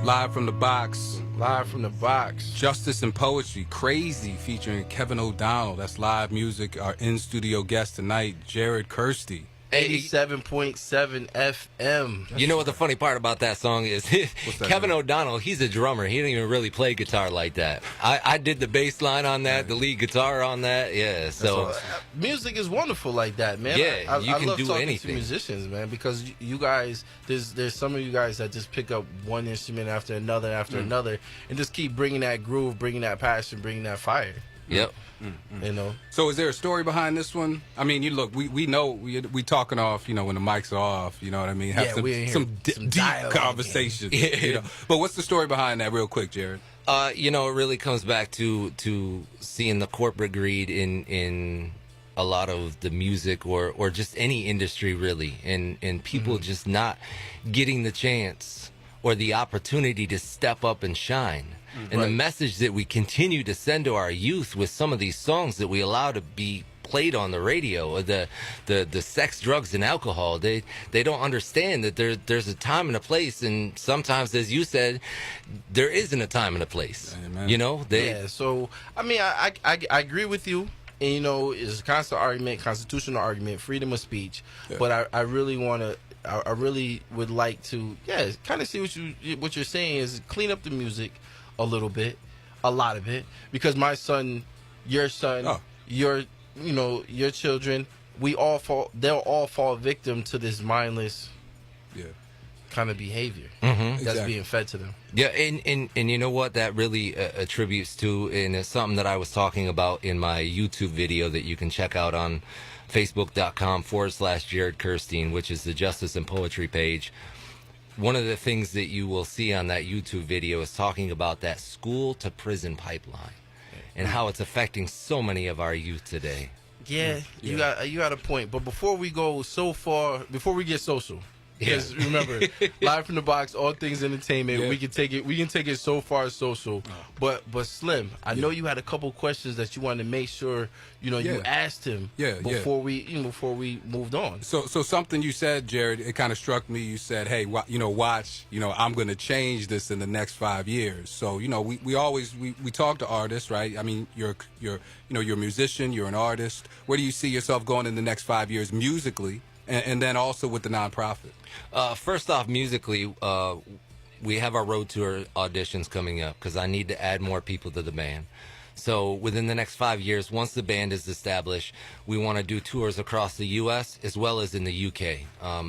Live from the box. Live from the box. Justice and Poetry, Crazy, featuring Kevin O'Donnell. That's live music. Our in-studio guest tonight, Jared Kirsty. 87.7 FM. You know what the funny part about that song is? Kevin O'Donnell, he's a drummer. He didn't even really play guitar like that. I did the bass line on that, the lead guitar on that. Yeah, so music is wonderful like that, man. Yeah, you can love do talking anything. to musicians, man, because you guys, there's some of you guys that just pick up one instrument after another and just keep bringing that groove, bringing that passion, bringing that fire. Yep. You know. So is there a story behind this one? I mean, you look, we know we talking off, you know, when the mics are off, you know what I mean? Have some deep conversation. Yeah. You know? But what's the story behind that, real quick, Jared? You know, it really comes back to seeing the corporate greed in a lot of the music or just any industry really, and people just not getting the chance or the opportunity to step up and shine. And the message that we continue to send to our youth with some of these songs that we allow to be played on the radio, or the sex, drugs, and alcohol, they don't understand that there's a time and a place, and sometimes, as you said, there isn't a time and a place. Amen. You know, So I mean, I agree with you. And you know, it's a constant argument, constitutional argument, freedom of speech. Yeah. But I really want to. I really would like to, kind of see what you're saying is clean up the music a little bit, a lot of it, because my son, your son, your children, they'll all fall victim to this mindless kind of behavior that's being fed to them. Yeah, and you know what that really attributes to, and it's something that I was talking about in my YouTube video that you can check out on Facebook.com/Jared Kirstein, which is the Justice and Poetry page. One of the things that you will see on that YouTube video is talking about that school to prison pipeline and how it's affecting so many of our youth today. Yeah, you got a point. But before we go so far, before we get social, because remember, live from the box, all things entertainment. We can take it so far social. But Slim, I know you had a couple questions that you wanted to make sure you asked him before we moved on. So something you said, Jared, it kind of struck me. You said, hey, watch, I'm going to change this in the next 5 years. So we always talk to artists, right? I mean, you're a musician, you're an artist. Where do you see yourself going in the next 5 years musically? And then also with the nonprofit. First off, musically, we have our road tour auditions coming up because I need to add more people to the band. So within the next 5 years, once the band is established, we want to do tours across the U.S. as well as in the U.K.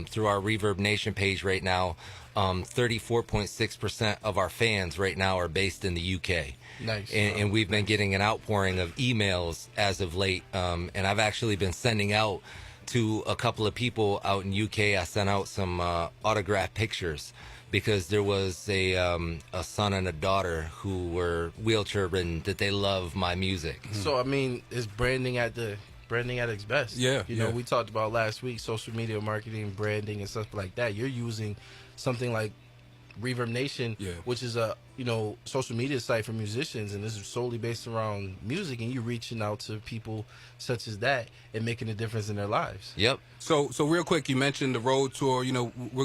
Through our Reverb Nation page right now, 34.6% of our fans right now are based in the U.K. Nice. And we've been getting an outpouring of emails as of late, and I've actually been sending out to a couple of people out in UK. I sent out some autographed pictures because there was a son and a daughter who were wheelchair ridden that they love my music. So I mean, it's branding at its best. We talked about last week social media marketing, branding, and stuff like that. You're using something like Reverb Nation, which is a social media site for musicians, and this is solely based around music, and you're reaching out to people such as that and making a difference in their lives. Yep. So real quick, you mentioned the road tour.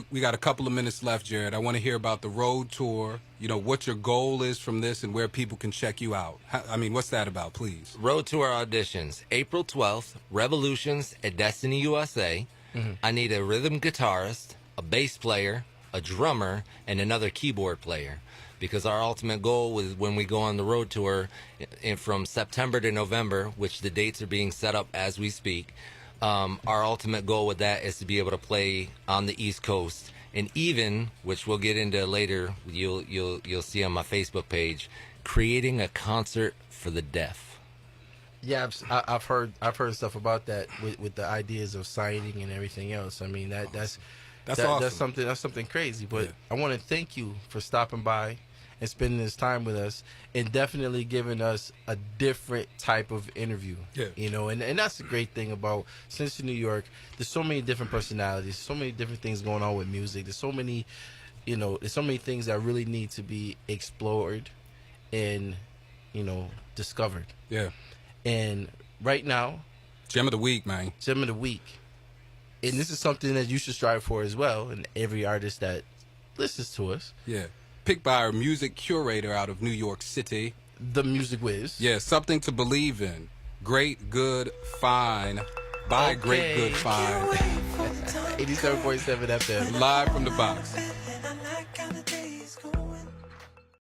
We got a couple of minutes left, Jared. I want to hear about the road tour. What your goal is from this and where people can check you out. What's that about, please? Road tour auditions, April 12th, Revolutions at Destiny USA. I need a rhythm guitarist, a bass player, a drummer, and another keyboard player, because our ultimate goal is when we go on the road tour from September to November, which the dates are being set up as we speak, our ultimate goal with that is to be able to play on the East Coast, and even, which we'll get into later, you'll see on my Facebook page, creating a concert for the deaf. Yeah, I've heard stuff about that with the ideas of signing and everything else. I mean, that's awesome. That's something crazy. But I want to thank you for stopping by and spending this time with us, and definitely giving us a different type of interview. And that's the great thing about Cincinnati, New York. There's so many different personalities, so many different things going on with music. There's so many things that really need to be explored and discovered. And right now, Gem of the week, man. Gem of the week. And this is something that you should strive for as well, and every artist that listens to us. picked by our music curator out of New York City. The Music Wiz. Yeah, Something to Believe in. Great, good, fine. By Great, Good, Fine. 87.7 FM. Live from the box.